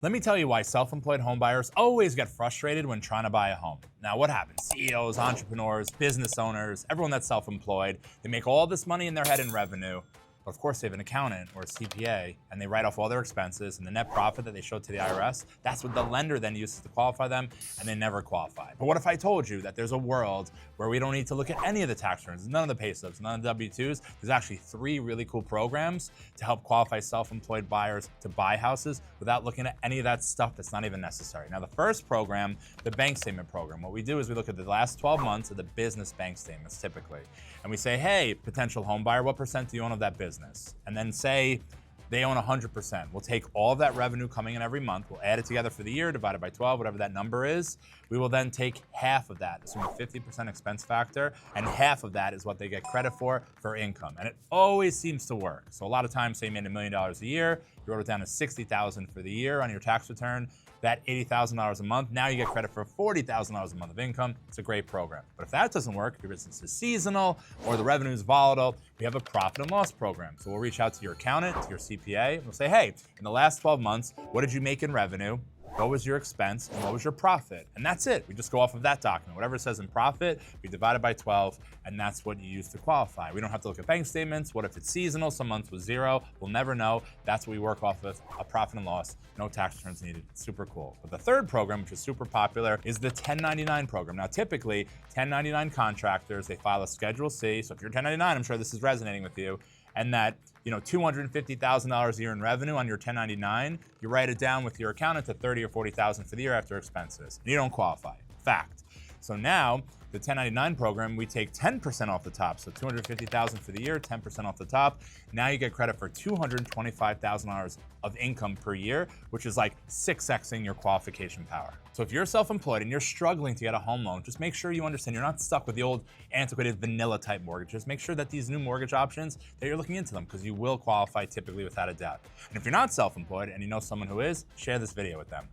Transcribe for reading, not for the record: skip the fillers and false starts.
Let me tell you why self-employed homebuyers always get frustrated when trying to buy a home. Now, what happens? CEOs, entrepreneurs, business owners, everyone that's self-employed, they make all this money in their head in revenue, but of course they have an accountant or a CPA, and they write off all their expenses, and the net profit that they show to the IRS, that's what the lender then uses to qualify them, and they never qualify. But what if I told you that there's a world where we don't need to look at any of the tax returns, none of the pay stubs, none of the W-2s? There's actually 3 really cool programs to help qualify self-employed buyers to buy houses without looking at any of that stuff that's not even necessary. Now, the first program, the bank statement program, what we do is we look at the last 12 months of the business bank statements typically, and we say, hey, potential home buyer, what percent do you own of that business? And then say they own 100%. We'll take all of that revenue coming in every month, we'll add it together for the year, divided by 12, whatever that number is. We will then take half of that, assuming 50% expense factor, and half of that is what they get credit for income. And it always seems to work. So a lot of times, say you made $1 million a year, you wrote it down to $60,000 for the year on your tax return, that $80,000 a month, now you get credit for $40,000 a month of income. It's a great program. But if that doesn't work, if your business is seasonal or the revenue is volatile, we have a profit and loss program. So we'll reach out to your accountant, to your CPA, and we'll say, hey, in the last 12 months, what did you make in revenue? What was your expense and what was your profit? And that's it. We just go off of that document. Whatever it says in profit, we divide it by 12, and that's what you use to qualify. We don't have to look at bank statements. What if it's seasonal? Some months was 0. We'll never know. That's what we work off of, a profit and loss. No tax returns needed. Super cool. But the third program, which is super popular, is the 1099 program. Now, typically, 1099 contractors, they file a Schedule C. So if you're 1099, I'm sure this is resonating with you. And that, $250,000 a year in revenue on your 1099, you write it down with your accountant to $30,000 or $40,000 for the year after expenses. And you don't qualify. Fact. So now, the 1099 program, we take 10% off the top. So $250,000 for the year, 10% off the top. Now you get credit for $225,000 of income per year, which is like 6xing your qualification power. So if you're self-employed and you're struggling to get a home loan, just make sure you understand you're not stuck with the old antiquated vanilla type mortgages. Make sure that these new mortgage options, that you're looking into them, because you will qualify typically without a doubt. And if you're not self-employed and you know someone who is, share this video with them.